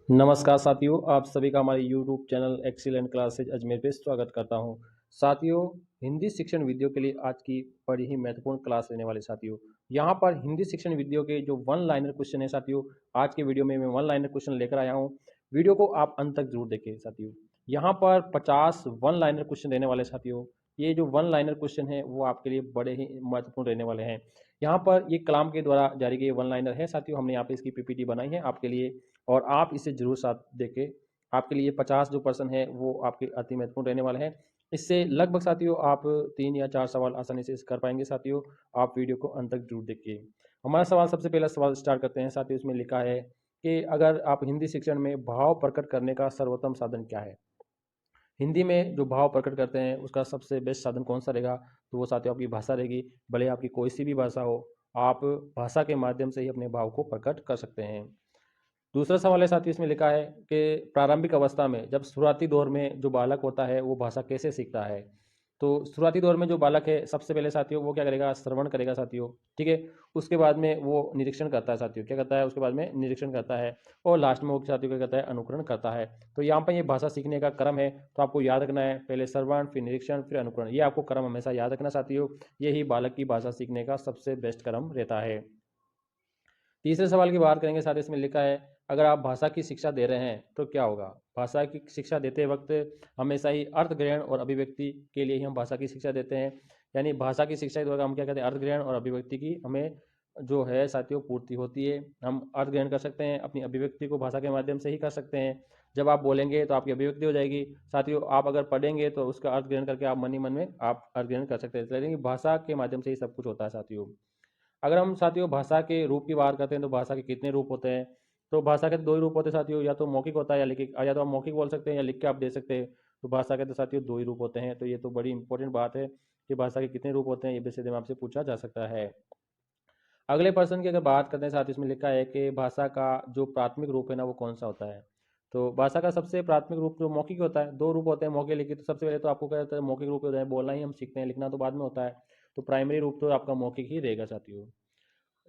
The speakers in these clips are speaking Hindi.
नमस्कार साथियों, आप सभी का हमारे YouTube channel excellent classes Ajmer पे स्वागत करता हूं। साथियों, हिंदी शिक्षण वीडियो के लिए आज की बड़ी ही महत्वपूर्ण क्लास लेने वाले साथियों। यहां पर हिंदी शिक्षण वीडियो के जो वन लाइनर क्वेश्चन है साथियों, आज के वीडियो में मैं वन लाइनर क्वेश्चन लेकर आया हूं। वीडियो को आप अंत तक जरूर देखें साथियों। यहाँ पर 50 वन लाइनर क्वेश्चन रहने वाले साथियों। ये जो वन लाइनर क्वेश्चन है वो आपके लिए बड़े ही महत्वपूर्ण रहने वाले हैं। यहाँ पर ये कलाम के द्वारा जारी किए वन लाइनर है साथियों। हमने यहाँ पे इसकी पीपीटी बनाई है आपके लिए और आप इसे जरूर साथ देखें। आपके लिए 50 जो पर्सन है वो आपके अति महत्वपूर्ण रहने वाले हैं। इससे लगभग साथियों आप 3 या 4 सवाल आसानी से कर पाएंगे साथियों। आप वीडियो को अंत तक जरूर देखिए। हमारा सवाल सबसे पहला सवाल स्टार्ट करते हैं साथियों। इसमें लिखा है कि अगर आप हिंदी शिक्षण में भाव प्रकट करने का सर्वोत्तम साधन क्या है। हिंदी में जो भाव प्रकट करते हैं उसका सबसे बेस्ट साधन कौन सा रहेगा, तो वो साथियों आपकी भाषा रहेगी। भले आपकी कोई सी भी भाषा हो, आप भाषा के माध्यम से ही अपने भाव को प्रकट कर सकते हैं। दूसरा सवाल है साथियों, इसमें लिखा है कि प्रारंभिक अवस्था में जब शुरुआती दौर में जो बालक होता है वो भाषा कैसे सीखता है। तो शुरुआती दौर में जो बालक है सबसे पहले साथियों वो क्या करेगा, श्रवण करेगा साथियों। ठीक है, उसके बाद में वो निरीक्षण करता है साथियों। क्या करता है, उसके बाद में निरीक्षण करता है और लास्ट में वो साथियों क्या करता है, अनुकरण करता है। तो यहाँ पर ये भाषा सीखने का क्रम है, तो आपको याद रखना है, पहले श्रवण, फिर निरीक्षण, फिर अनुकरण। ये आपको क्रम हमेशा याद रखना साथियों। यही बालक की भाषा सीखने का सबसे बेस्ट क्रम रहता है। तीसरे सवाल की बात करेंगे साथ, इसमें लिखा है अगर आप भाषा की शिक्षा दे रहे हैं तो क्या होगा। भाषा की शिक्षा देते वक्त हमेशा ही अर्थ ग्रहण और अभिव्यक्ति के लिए ही हम भाषा की शिक्षा देते हैं। यानी भाषा की शिक्षा के द्वारा हम क्या कहते हैं, अर्थ ग्रहण और अभिव्यक्ति की हमें जो है साथियों पूर्ति होती है। हम अर्थ ग्रहण कर सकते हैं, अपनी अभिव्यक्ति को भाषा के माध्यम से ही कर सकते हैं। जब आप बोलेंगे तो आपकी अभिव्यक्ति हो जाएगी साथियों। आप अगर पढ़ेंगे तो उसका अर्थ ग्रहण करके आप मन ही मन में आप अर्थ ग्रहण कर सकते हैं। लेकिन भाषा के माध्यम से ही सब कुछ होता है साथियों। अगर हम साथियों भाषा के रूप की बात करते हैं तो भाषा के कितने रूप होते हैं, तो भाषा के दो ही रूप होते हैं साथियों। या तो मौखिक होता है या लिखित, या तो आप मौखिक बोल सकते हैं या लिख के आप दे सकते हैं। तो भाषा के तो साथियों दो ही रूप होते हैं। तो ये तो बड़ी इंपॉर्टेंट बात है कि भाषा के कितने रूप होते हैं, ये भी सीधे आपसे पूछा जा सकता है। अगले पर्सन की अगर बात करते हैं साथ, इसमें लिखा है कि भाषा का जो प्राथमिक रूप है ना वो कौन सा होता है। तो भाषा का सबसे प्राथमिक रूप जो मौखिक होता है, दो रूप होते हैं मौखिक लिखित। तो सबसे पहले तो आपको क्या होता है, मौखिक रूप होता है, बोलना ही हम सीखते हैं, लिखना तो बाद में होता है। तो प्राइमरी रूप तो आपका मौखिक ही रहेगा साथियों।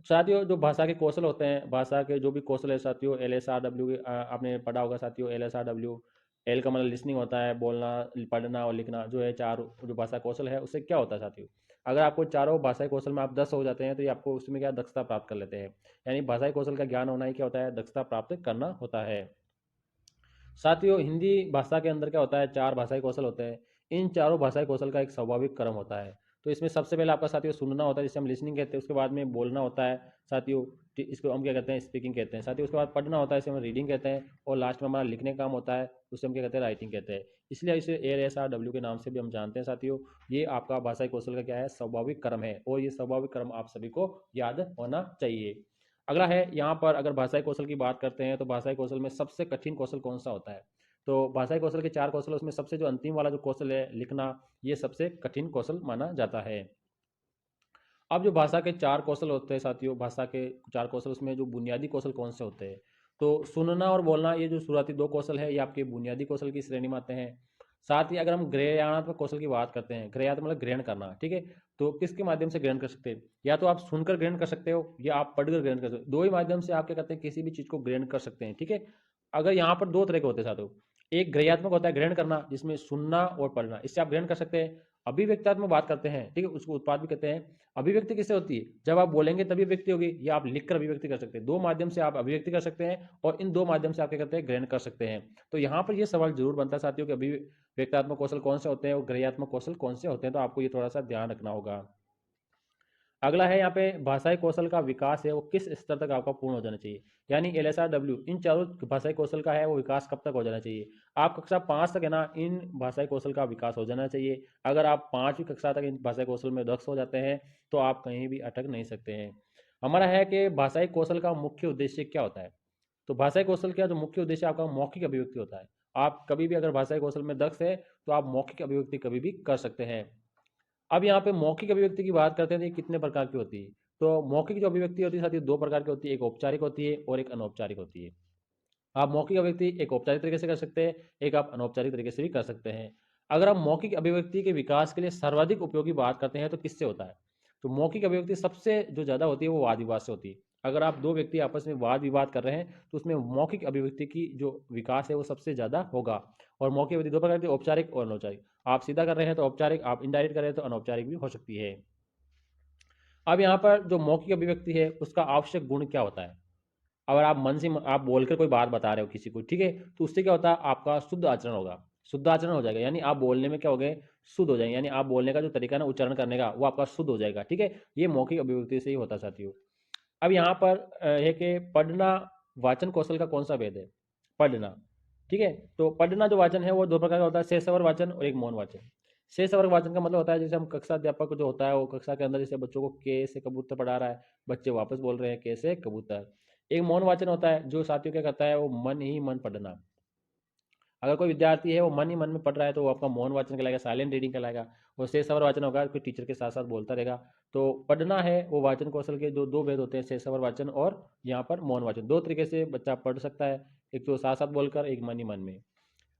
साथियों जो भाषा के कौशल होते हैं, भाषा के जो भी कौशल है साथियों, LSRW आपने पढ़ा होगा साथियों। LSRW, एल का मतलब लिसनिंग होता है, बोलना, पढ़ना और लिखना, जो है चार जो भाषा कौशल है उससे क्या होता है साथियों। अगर आपको चारों भाषाई कौशल में आप 10 हो जाते हैं तो ये आपको उसमें क्या दक्षता प्राप्त कर लेते हैं। यानी भाषाई कौशल का ज्ञान होना ही क्या होता है, दक्षता प्राप्त करना होता है। साथियों हिंदी भाषा के अंदर क्या होता है, चार भाषाई कौशल होते हैं। इन चारों भाषाई कौशल का एक स्वाभाविक क्रम होता है। तो इसमें सबसे पहले आपका साथियों सुनना होता है, जिसे हम लिसनिंग कहते हैं। उसके बाद में बोलना होता है साथियों, इसको हम क्या कहते हैं, स्पीकिंग कहते हैं साथियों। उसके बाद पढ़ना होता है, इसे हम रीडिंग कहते हैं। और लास्ट में हमारा लिखने का काम होता है, उसे हम क्या कहते हैं, राइटिंग कहते हैं। इसलिए इसे LSRW के नाम से भी हम जानते हैं साथियों। ये आपका भाषाई कौशल का क्या है, स्वाभाविक क्रम है। और ये स्वाभाविक क्रम आप सभी को याद होना चाहिए। अगला है यहाँ पर, अगर भाषाई कौशल की बात करते हैं तो भाषाई कौशल में सबसे कठिन कौशल कौन सा होता है। तो भाषाई कौशल के चार कौशल, उसमें सबसे जो अंतिम वाला जो कौशल है लिखना, ये सबसे कठिन कौशल माना जाता है। अब जो भाषा के चार कौशल होते हैं साथियों, भाषा के चार कौशल, उसमें जो बुनियादी कौशल कौन से होते हैं। तो सुनना और बोलना, ये जो शुरुआती दो कौशल है, ये आपके बुनियादी कौशल की श्रेणी में आते हैं। साथ ही अगर हम ग्रहणात्मक कौशल की बात करते हैं, ग्रहणात्मक मतलब ग्रहण करना, ठीक है। तो किसके माध्यम से ग्रहण कर सकते हैं, या तो आप सुनकर ग्रहण कर सकते हो या आप पढ़कर ग्रहण कर सकते हो। दो ही माध्यम से आप क्या करते हैं, किसी भी चीज को ग्रहण कर सकते हैं, ठीक है। अगर यहाँ पर दो तरह के होते हैं साथियों। एक ग्रहणात्मक होता है, ग्रहण करना, जिसमें सुनना और पढ़ना, इससे आप ग्रहण कर सकते हैं। अभिव्यक्तात्मक बात करते हैं, ठीक है, उसको उत्पाद भी कहते हैं। अभिव्यक्ति किससे होती है, जब आप बोलेंगे तभी अभिव्यक्ति होगी, या आप लिखकर अभिव्यक्ति कर सकते हैं। दो माध्यम से आप अभिव्यक्ति कर सकते हैं और इन दो माध्यम से आप क्या करते हैं, ग्रहण कर सकते हैं। तो यहाँ पर ये सवाल जरूर बनता है साथियों कि अभिव्यक्तात्मक कौशल कौन से होते हैं और ग्रहणात्मक कौशल कौन से होते हैं। तो आपको ये थोड़ा सा ध्यान रखना होगा। अगला है यहाँ पे, भाषाई कौशल का विकास है वो किस स्तर तक आपका पूर्ण हो जाना चाहिए। यानी LSRW इन चारों भाषाई कौशल का है वो विकास कब तक हो जाना चाहिए। आप कक्षा 5 तक है ना, इन भाषाई कौशल का विकास हो जाना चाहिए। अगर आप 5वीं कक्षा तक इन भाषाई कौशल में दक्ष हो जाते हैं तो आप कहीं भी अटक नहीं सकते हैं। हमारा है कि भाषाई कौशल का मुख्य उद्देश्य क्या होता है। तो भाषाई कौशल का जो मुख्य उद्देश्य आपका मौखिक अभिव्यक्ति होता है। आप कभी भी अगर भाषाई कौशल में दक्ष है तो आप मौखिक अभिव्यक्ति कभी भी कर सकते हैं। अब यहाँ पे मौखिक अभिव्यक्ति की बात करते हैं तो ये कितने प्रकार की होती है। तो मौखिक जो अभिव्यक्ति होती है साथियों, दो प्रकार की होती है, एक औपचारिक होती है और एक अनौपचारिक होती है। आप मौखिक अभिव्यक्ति एक औपचारिक तरीके से कर सकते हैं, एक आप अनौपचारिक तरीके से भी कर सकते हैं। अगर हम मौखिक अभिव्यक्ति के विकास के लिए सर्वाधिक उपयोगी बात करते हैं तो किससे होता है। तो मौखिक अभिव्यक्ति सबसे जो ज्यादा होती है वो वाद विवाद से होती है। अगर आप दो व्यक्ति आपस में वाद विवाद कर रहे हैं तो उसमें मौखिक अभिव्यक्ति की जो विकास है वो सबसे ज़्यादा होगा। और मौखिक अभिव्यक्ति दो प्रकार की, औपचारिक और अनौपचारिक। आप सीधा कर रहे हैं तो औपचारिक, आप इनडायरेक्ट कर रहे हैं तो अनौपचारिक भी हो सकती है। अब यहाँ पर जो मौखिक अभिव्यक्ति है उसका आवश्यक गुण क्या होता है? अगर आप मन से आप बोलकर कोई बात बता रहे हो किसी को, ठीक है, तो उससे क्या होता है, आपका शुद्ध आचरण होगा, शुद्ध आचरण हो जाएगा, यानी आप बोलने में क्या हो गए, शुद्ध हो जाएंगे, यानी आप बोलने का जो तरीका है ना उच्चारण करने का वो आपका शुद्ध हो जाएगा, ठीक है। ये मौखिक अभिव्यक्ति से ही होता है साथियों। अब यहाँ पर है कि पढ़ना वाचन कौशल का कौन सा भेद है? पढ़ना, ठीक है। तो पढ़ना जो वाचन है वो दो प्रकार का होता है, शेषवर वाचन और एक मौन वाचन। शेषवर्ग वाचन का मतलब होता है जैसे हम कक्षा अध्यापक जो होता है वो कक्षा के अंदर जैसे बच्चों को के से कबूतर पढ़ा रहा है, बच्चे वापस बोल रहे हैं के से कबूतर। एक मौन वाचन होता है जो साथियों क्या करता है, वो मन ही मन पढ़ना। अगर कोई विद्यार्थी है वो मन ही मन में पढ़ रहा है तो वो आपका मौन वाचन कहलाएगा, साइलेंट रीडिंग कहलाएगा। और शेषवर वाचन होगा, कोई टीचर के साथ साथ बोलता रहेगा। तो पढ़ना है वो वाचन कौशल के जो दो भेद होते हैं, शेषवर वाचन और यहाँ पर मौन वाचन। दो तरीके से बच्चा पढ़ सकता है, एक तो साथ साथ बोलकर, एक मन ही मन में।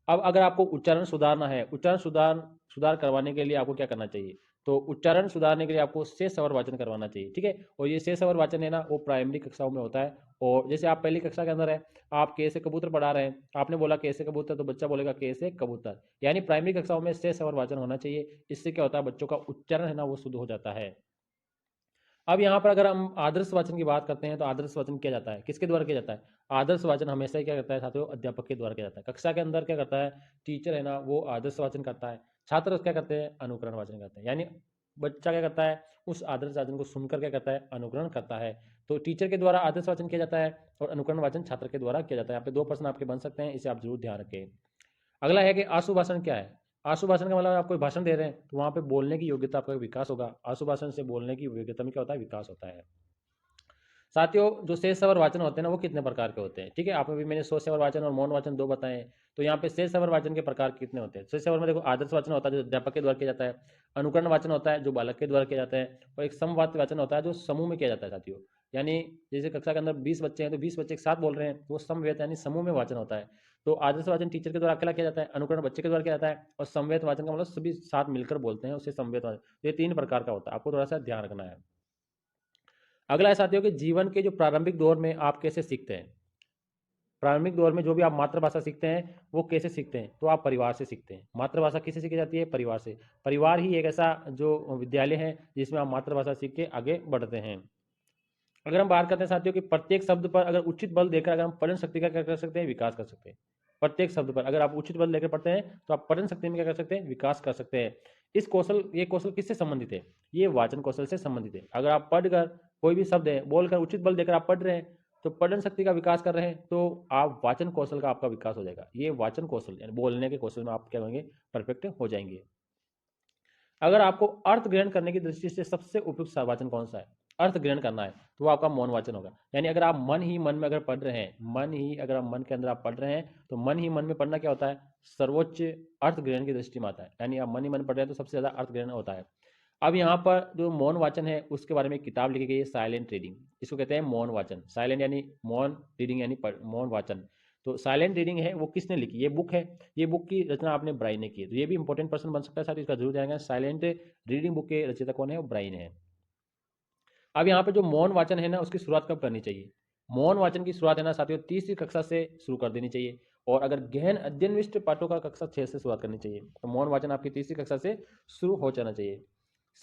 अब अगर आपको उच्चारण सुधारना है, उच्चारण सुधार करवाने के लिए आपको क्या करना चाहिए? तो उच्चारण सुधारने के लिए आपको शेष सवर वाचन करवाना चाहिए, ठीक है। और ये शेष सवर वाचन है ना वो प्राइमरी कक्षाओं में होता है। और जैसे आप पहली कक्षा के अंदर है, आप के से कबूतर पढ़ा रहे हैं, आपने बोला के से कबूतर, तो बच्चा बोलेगा के से कबूतर, यानी प्राइमरी कक्षाओं में शेष सवर वाचन होना चाहिए। इससे क्या होता है, बच्चों का उच्चारण है ना वो शुद्ध हो जाता है। अब यहाँ पर अगर हम आदर्श वाचन की बात करते हैं तो आदर्श वाचन किया जाता है, किसके द्वारा किया जाता है? आदर्श वाचन हमेशा ही क्या करता है साथियों, अध्यापक के द्वारा किया जाता है। कक्षा के अंदर क्या करता है, टीचर है ना वो आदर्श वाचन करता है, छात्र क्या करते हैं, अनुकरण वाचन करते हैं। यानी बच्चा क्या करता है, उस आदर्श वाचन को सुनकर क्या करता है, अनुकरण करता है। तो टीचर के द्वारा आदर्श वाचन किया जाता है और अनुकरण वाचन छात्र के द्वारा किया जाता है। यहाँ पे दो प्रश्न आपके बन सकते हैं, इसे आप जरूर ध्यान रखें। अगला है कि आशु भाषण क्या है? आशु भाषण का मतलब आप कोई भाषण दे रहे हैं तो वहाँ पे बोलने की योग्यता आपका विकास होगा। आशु भाषण से बोलने की योग्यता में क्या होता है, विकास होता है। साथियों जो शेष सवर वाचन होते हैं ना वो कितने प्रकार के होते हैं, ठीक है। आप अभी मैंने शेष सवर वाचन और मौन वाचन दो बताए हैं। तो यहाँ पे शेष सवर वाचन के प्रकार कितने होते हैं? शेष सवर में देखो, आदर्श वाचन होता है जो अध्यापक के द्वारा किया जाता है, अनुकरण वाचन होता है जो बालक के द्वारा किया जाता है, और एक समवाद वाचन होता है जो समूह में किया जाता है साथियों। यानी जैसे कक्षा के अंदर 20 बच्चे हैं तो 20 बच्चे एक साथ बोल रहे हैं, वो समवेत यानी समूह में वाचन होता है। तो आदर्श वाचन टीचर के द्वारा अकेला किया जाता है, अनुकरण बच्चे के द्वारा किया जाता है, और समवेत वाचन का मतलब सभी साथ मिलकर बोलते हैं, उसे समवेत वाचन। ये तीन प्रकार का होता है, आपको थोड़ा सा ध्यान रखना है। अगला है साथियों कि जीवन के जो प्रारंभिक दौर में आप कैसे सीखते हैं। प्रारंभिक दौर में जो भी आप मातृभाषा सीखते हैं वो कैसे सीखते हैं? तो आप परिवार से सीखते हैं। मातृभाषा किससे सीखी जाती है? परिवार से। परिवार ही एक ऐसा जो विद्यालय है जिसमें आप मातृभाषा सीख के आगे बढ़ते हैं। अगर हम बात करते हैं साथियों कि प्रत्येक शब्द पर अगर उचित बल देकर अगर हम पठन शक्ति का क्या कर सकते हैं, विकास कर सकते हैं। प्रत्येक शब्द पर अगर आप उचित बल लेकर पढ़ते हैं तो आप पठन शक्ति में क्या कर सकते हैं, विकास कर सकते हैं। ये कौशल किससे संबंधित है? ये वाचन कौशल से संबंधित है। अगर आप पढ़कर कोई भी शब्द है बोलकर उचित बल देकर आप पढ़ रहे हैं तो पठन शक्ति का विकास कर रहे हैं, तो आप वाचन कौशल का आपका विकास हो जाएगा। ये वाचन कौशल यानी बोलने के कौशल में आप क्या होंगे, परफेक्ट हो जाएंगे। अगर आपको अर्थ ग्रहण करने की दृष्टि से सबसे उपयुक्त वाचन कौन सा है? अर्थ ग्रहण करना है तो वो आपका मौन वाचन होगा। यानी अगर आप मन ही मन में अगर पढ़ रहे हैं, मन ही अगर आप मन के अंदर आप पढ़ रहे हैं तो मन ही मन में पढ़ना क्या होता है, सर्वोच्च अर्थ ग्रहण की दृष्टि में आता है। यानी आप मन ही मन पढ़ रहे हैं तो सबसे ज्यादा अर्थ ग्रहण होता है। अब यहाँ पर जो मौन वाचन है उसके बारे में एक किताब लिखी गई है, साइलेंट रीडिंग। इसको कहते हैं मौन वाचन। साइलेंट यानी मौन, रीडिंग यानी मौन वाचन। तो साइलेंट रीडिंग है वो किसने लिखी? ये बुक है, ये बुक की रचना आपने ब्राइन ने की है। तो ये भी इंपॉर्टेंट प्रश्न बन सकता है साथ, इसका जरूर जाएगा। साइलेंट रीडिंग बुक के रचयिता कौन है? वो ब्राइन है। अब यहाँ पे जो मौन वाचन है ना उसकी शुरुआत कब करनी चाहिए? मौन वाचन की शुरुआत है ना साथियों तीसरी कक्षा से शुरू कर देनी चाहिए। और अगर गहन अध्ययनविष्ट पाठों का कक्षा 6 से शुरुआत करनी चाहिए। तो मौन वाचन आपकी तीसरी कक्षा से शुरू हो जाना चाहिए।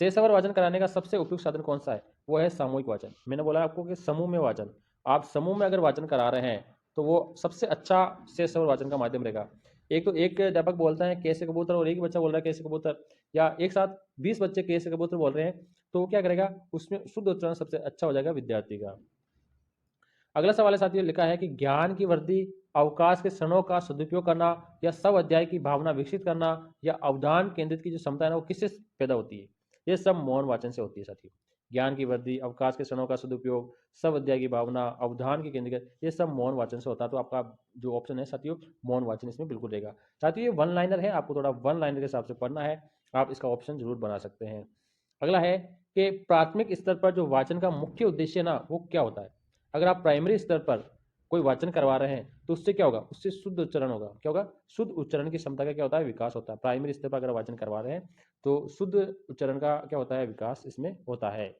शेषावर वाचन कराने का सबसे उपयुक्त साधन कौन सा है? वो है सामूहिक वाचन। मैंने बोला आपको कि समूह में वाचन, आप समूह में अगर वाचन करा रहे हैं तो वो सबसे अच्छा शेषावर वाचन का माध्यम रहेगा। एक तो एक अध्यापक बोलता है कैसे कबूतर और एक बच्चा बोल रहा है कैसे कबूतर, या एक साथ 20 बच्चे कैसे कबूतर बोल रहे हैं, तो वो क्या करेगा, उसमें शुद्ध उच्चारण सबसे अच्छा हो जाएगा विद्यार्थी का। अगला सवाल है साथियों, लिखा है कि ज्ञान की वृद्धि अवकाश के क्षणों का सदुपयोग करना या सब अध्याय की भावना विकसित करना या अवधान केंद्रित की जो क्षमता है ना वो किससे पैदा होती है? ये सब मौन वाचन से होती है साथियों। ज्ञान की वृद्धि, अवकाश के क्षणों का सदुपयोग, सब अध्याय की भावना, अवधान की केंद्रित, ये सब मौन वाचन से होता है। तो आपका जो ऑप्शन है साथियों मौन वाचन इसमें बिल्कुल रहेगा। साथियों ये वन लाइनर है, आपको थोड़ा वन लाइनर के हिसाब से पढ़ना है, आप इसका ऑप्शन जरूर बना सकते हैं। अगला है कि प्राथमिक स्तर पर जो वाचन का मुख्य उद्देश्य ना वो क्या होता है? अगर आप प्राइमरी स्तर पर कोई वाचन करवा रहे हैं तो उससे क्या होगा, उससे शुद्ध उच्चारण होगा। क्या होगा? शुद्ध उच्चारण की क्षमता का क्या होता है, विकास होता है। प्राइमरी स्तर पर अगर वाचन करवा रहे हैं तो शुद्ध उच्चारण का क्या होता है, विकास इसमें होता है।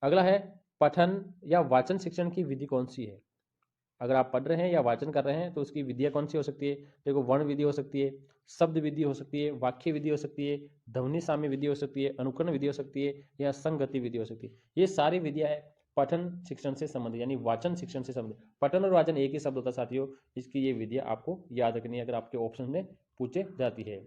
अगला है पठन या वाचन शिक्षण की विधि कौन सी है? अगर आप पढ़ रहे हैं या वाचन कर रहे हैं तो उसकी विधियाँ कौन सी हो सकती है? देखो, वर्ण विधि हो सकती है, शब्द विधि हो सकती है, वाक्य विधि हो सकती है, ध्वनि साम्य विधि हो सकती है, अनुकरण विधि हो सकती है या संगति विधि हो सकती है। ये सारी विधियाँ है पठन शिक्षण से संबंधित, यानी वाचन शिक्षण से संबंधित। पठन और वाचन एक ही शब्द होता है साथियों। इसकी ये विधियाँ आपको याद रखनी है अगर आपके ऑप्शन में पूछे जाती है।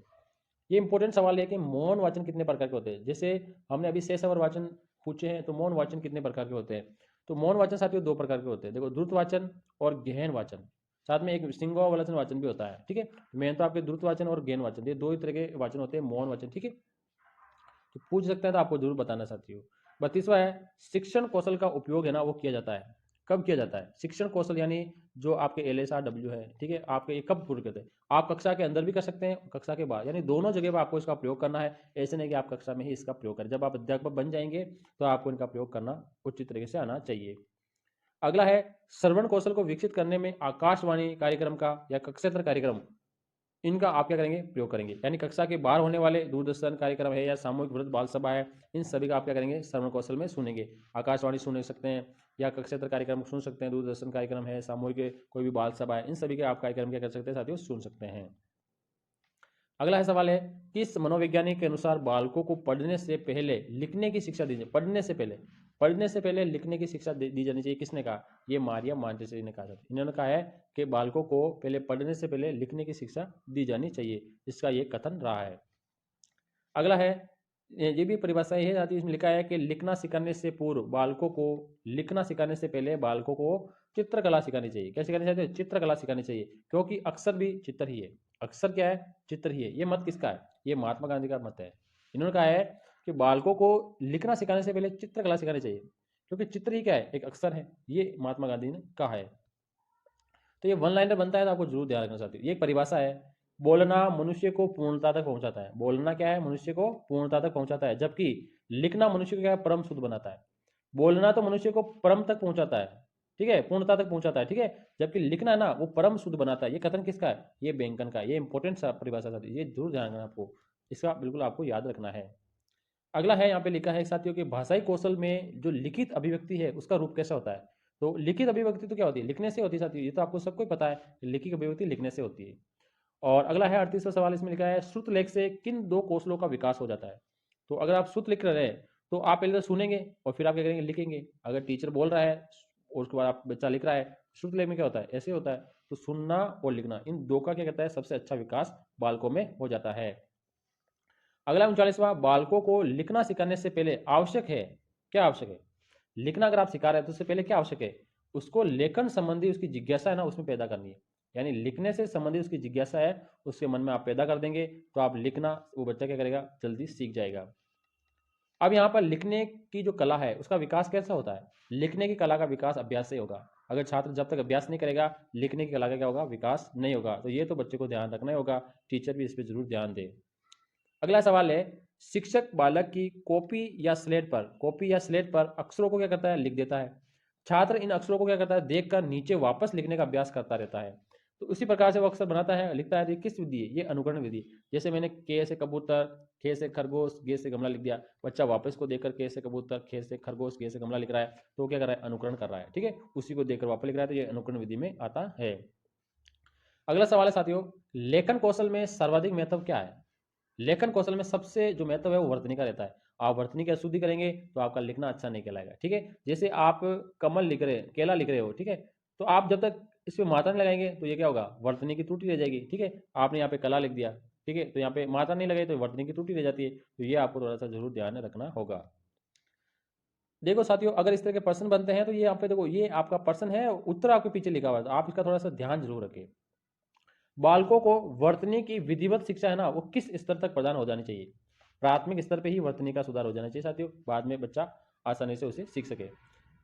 ये इंपॉर्टेंट सवाल है कि मौन वाचन कितने प्रकार के होते हैं। जैसे हमने अभी शेष अवर वाचन पूछे हैं, तो मौन वाचन कितने प्रकार के होते हैं? तो मौन वाचन साथियों दो प्रकार के होते हैं। देखो, द्रुत वाचन और गहन वाचन, साथ में एक सिंगोवचन वाचन भी होता है। ठीक है, मेन तो आपके द्रुत वाचन और गहन वाचन, ये दो ही तरह के वाचन होते हैं, मौन वाचन। ठीक है, तो पूछ सकते हैं तो आपको जरूर बताना साथियों। 32वां है, शिक्षण कौशल का उपयोग है ना वो किया जाता है। कब किया जाता है? शिक्षण कौशल यानी जो आपके LSRW है, ठीक है, आपके ये कब पूर्ण करते हैं? आप कक्षा के अंदर भी कर सकते हैं, कक्षा के बाद, यानी दोनों जगह पर आपको इसका प्रयोग करना है। ऐसे नहीं कि आप कक्षा में ही इसका प्रयोग करें। जब आप अध्यापक बन जाएंगे तो आपको इनका प्रयोग करना उचित तरीके से आना चाहिए। अगला है, श्रवण कौशल को विकसित करने में आकाशवाणी कार्यक्रम का या कक्षेत्र कार्यक्रम, इनका आप क्या करेंगे? प्रयोग करेंगे। यानी कक्षा के बाहर होने वाले दूरदर्शन कार्यक्रम है या सामूहिक व्रत बाल सभा है, इन सभी का आप क्या करेंगे? श्रवण कौशल में सुनेंगे। आकाशवाणी सुन सकते हैं या कक्षेत्र कार्यक्रम सुन सकते हैं, दूरदर्शन कार्यक्रम है, सामूहिक कोई भी बाल सभा है, इन सभी के आप कार्यक्रम क्या कर सकते हैं साथियों? सुन सकते हैं। अगला है सवाल है, किस मनोवैज्ञानिक के अनुसार बालकों को पढ़ने से पहले लिखने की शिक्षा दी जाए? पढ़ने से पहले लिखने की शिक्षा दी जानी चाहिए। किसने कहा? ये मारिया मांटेसरी ने कहा था। इन्होंने कहा है कि बालकों को पहले पढ़ने से पहले लिखने की शिक्षा दी जानी चाहिए, इसका ये कथन रहा है। अगला है, ये भी परिभाषा है आती है, इसमें लिखा है कि लिखना सिखाने से पूर्व बालकों को, लिखना सिखाने से पहले बालकों को चित्रकला सिखानी चाहिए। क्या सिखानी चाहिए? चित्रकला सिखानी चाहिए, क्योंकि अक्षर भी चित्र ही है। अक्षर क्या है? चित्र ही है। ये मत किसका है? ये महात्मा गांधी का मत है। इन्होंने कहा है कि बालकों को लिखना सिखाने से पहले चित्रकला सिखानी चाहिए, क्योंकि चित्र ही क्या है? एक अक्षर है। ये महात्मा गांधी ने कहा है। तो ये वन लाइनर बनता है तो आपको जरूर ध्यान रखना चाहती हूँ। ये एक परिभाषा है। बोलना मनुष्य को पूर्णता तक पहुंचाता है। बोलना क्या है? मनुष्य को पूर्णता तक पहुंचाता है, जबकि लिखना मनुष्य को क्या है? परम शुद्ध बनाता है। बोलना तो मनुष्य को परम तक पहुंचाता है, ठीक है, पूर्णता तक पहुंचाता है, ठीक है, जबकि लिखना है ना वो परम शुद्ध बनाता है। ये कथन किसका है? ये बैंकन का। ये इंपॉर्टेंट परिभाषा साथी, ये जरूर ध्यान रखना आपको, इसका बिल्कुल आपको याद रखना है। अगला है, यहाँ पे लिखा है साथियों कि भाषाई कौशल में जो लिखित अभिव्यक्ति है उसका रूप कैसा होता है? तो लिखित अभिव्यक्ति तो क्या होती है? लिखने से होती है साथियों। ये तो आपको सबको पता है, लिखित अभिव्यक्ति लिखने से होती है। और अगला है 38वां सवाल, इसमें लिखा है श्रुत लेख से किन दो कौशलों का विकास हो जाता है? तो अगर आप श्रुत लिख रहे हैं तो आप पहले तो सुनेंगे और फिर आप क्या करेंगे? लिखेंगे। अगर टीचर बोल रहा है और उसके बाद आप बच्चा लिख रहा है, श्रुत लेख में क्या होता है? ऐसे होता है। तो सुनना और लिखना, इन दो का क्या कहता है? सबसे अच्छा विकास बालकों में हो जाता है। अगला 39वां, बालकों को लिखना सिखाने से पहले आवश्यक है, क्या आवश्यक है? लिखना अगर आप सिखा रहे हैं तो उससे पहले क्या आवश्यक है? उसको लेखन संबंधी उसकी जिज्ञासा है ना उसमें पैदा करनी है। यानी लिखने से संबंधित उसकी जिज्ञासा है, उसके मन में आप पैदा कर देंगे तो आप लिखना, वो बच्चा क्या करेगा? जल्दी सीख जाएगा। अब यहाँ पर लिखने की जो कला है उसका विकास कैसा होता है? लिखने की कला का विकास अभ्यास से होगा। अगर छात्र जब तक अभ्यास नहीं करेगा, लिखने की कला का क्या होगा? विकास नहीं होगा। तो ये तो बच्चे को ध्यान रखना ही होगा, टीचर भी इस पर जरूर ध्यान दे। अगला सवाल है, शिक्षक बालक की कॉपी या स्लेट पर अक्षरों को क्या करता है? लिख देता है। छात्र इन अक्षरों को क्या करता है? देखकर नीचे वापस लिखने का अभ्यास करता रहता है। तो उसी प्रकार से वो अक्षर बनाता है, लिखता है। तो ये किस विधि है? ये अनुकरण विधि। जैसे मैंने के से कबूतर, खे से खरगोश, गे से गमला लिख दिया, बच्चा वापस को देखकर के से कबूतर, खे से खरगोश, गे से गमला लिख रहा है, तो वो क्या कर रहा है? अनुकरण कर रहा है, ठीक है, उसी को देखकर वापस लिख रहा है। तो ये अनुकरण विधि में आता है। अगला सवाल है साथियों, लेखन कौशल में सर्वाधिक महत्व क्या है? लेखन कौशल में सबसे जो महत्व है वो वर्तनी का रहता है। आप वर्तनी की अशुद्धि करेंगे तो आपका लिखना अच्छा नहीं कहलाएगा, ठीक है। जैसे आप कमल लिख रहे हैं, केला लिख रहे हो, ठीक है, तो आप जब तक इसमें मात्रा नहीं लगाएंगे तो ये क्या होगा? वर्तनी की त्रुटि रह जाएगी, ठीक है। आपने यहाँ पे कला लिख दिया, ठीक है, तो यहाँ पे मात्रा नहीं लगाई तो वर्तनी की त्रुटि रह जाती है। तो ये आपको थोड़ा सा जरूर ध्यान रखना होगा। देखो साथियों, अगर इस तरह के प्रश्न बनते हैं तो ये यहाँ पे देखो, ये आपका प्रश्न है, उत्तर आपके पीछे लिखा हुआ है, तो आप इसका थोड़ा सा ध्यान जरूर रखें। बालकों को वर्तनी की विधिवत शिक्षा है ना वो किस स्तर तक प्रदान हो जानी चाहिए? प्राथमिक स्तर पे ही वर्तनी का सुधार हो जाना चाहिए साथियों, बाद में बच्चा आसानी से उसे सीख सके।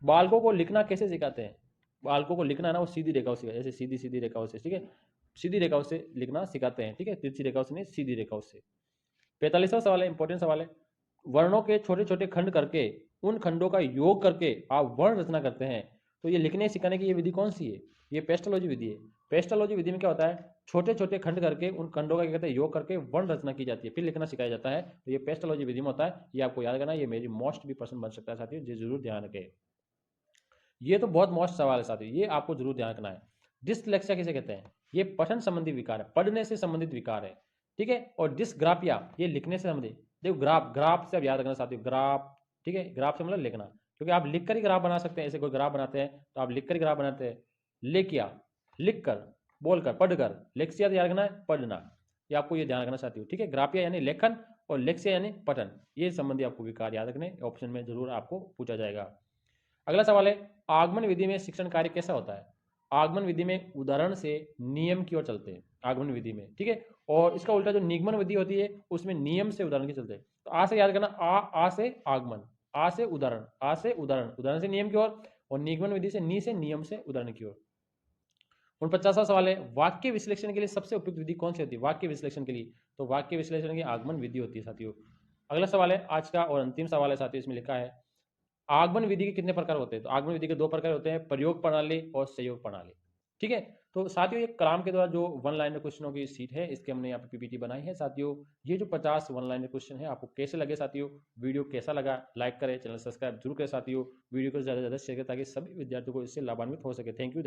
बालकों को लिखना कैसे सिखाते हैं? बालकों को लिखना ना वो सीधी रेखाओं से, जैसे सीधी सीधी रेखाओं से, ठीक है, सीधी रेखाओं से लिखना सिखाते हैं, ठीक है, तिरछी रेखाओं से नहीं, सीधी रेखाओं से। 45वां सवाल है, इंपॉर्टेंट सवाल है, वर्णों के छोटे छोटे खंड करके उन खंडों का योग करके आप वर्ण रचना करते हैं, तो ये लिखने सिखाने की ये विधि कौन सी है? ये पेस्टोलॉजी विधि है। पेस्टोलॉजी विधि में क्या होता है? छोटे छोटे खंड करके उन खंडों का क्या कहते हैं? योग करके वर्ण रचना की जाती है, फिर लिखना सिखाया जाता है। तो ये पेस्टोलॉजी विधि में होता है, ये आपको याद करना, ये मेरी मोस्ट भी पसंद बन सकता है साथियों, जी जरूर ध्यान रखें। ये तो बहुत मोस्ट सवाल है साथियों, ये आपको जरूर ध्यान रखना है। डिसलेक्सिया किसे कहते हैं? ये पठन संबंधी विकार है, पढ़ने से संबंधित विकार है, ठीक है। और डिसग्राफिया ये लिखने से संबंधित। देखो ग्राफ, ग्राफ से आप याद रखना साथियों, ग्राफ, ठीक है, ग्राफ से मतलब लिखना, क्योंकि आप लिख कर ही ग्राफ बना सकते हैं। ऐसे कोई ग्राफ बनाते हैं तो आप लिख कर ही ग्राफ बनाते हैं। लेकिया, लिख कर, बोलकर, पढ़कर। लेक्सिया याद रखना है, पढ़ना। ये आपको ये ध्यान रखना साथियों, ठीक है। ग्राफिया यानी लेखन और लेक्सिया यानी पठन, ये संबंधी आपको विकार याद रखने, ऑप्शन में जरूर आपको पूछा जाएगा। अगला सवाल है, आगमन विधि में शिक्षण कार्य कैसा होता है? आगमन विधि में उदाहरण से नियम की ओर चलते हैं आगमन विधि में, ठीक है। और इसका उल्टा जो निगमन विधि होती है उसमें नियम से उदाहरण की चलते हैं। तो आ से याद करना, आ से आगमन, आ से उदाहरण, आ से उदाहरण, उदाहरण से नियम की ओर, और निगमन विधि से नी से नियम से उदाहरण की ओर। 49वां सवाल है, वाक्य विश्लेषण के लिए सबसे उपयुक्त विधि कौन सी होती है? वाक्य विश्लेषण के लिए तो वाक्य विश्लेषण की आगमन विधि होती है साथियों। अगला सवाल है आज का और अंतिम सवाल है साथियों, इसमें लिखा है आगमन विधि के कितने प्रकार होते हैं? तो आगमन विधि के 2 प्रकार होते हैं, प्रयोग प्रणाली और सहयोग प्रणाली, ठीक है। तो साथियों ये कलाम के द्वारा जो वन लाइनर क्वेश्चनों की सीट है, इसके हमने यहाँ पे पीपीटी बनाई है साथियों। ये जो 50 वन लाइनर क्वेश्चन है आपको कैसे लगे साथियों? वीडियो कैसा लगा लाइक करें, चैनल सब्सक्राइब जरूर करें साथियों। वीडियो को ज़्यादा से ज़्यादा शेयर करें ताकि सभी विद्यार्थियों को इससे लाभान्वित हो सके। Thank you.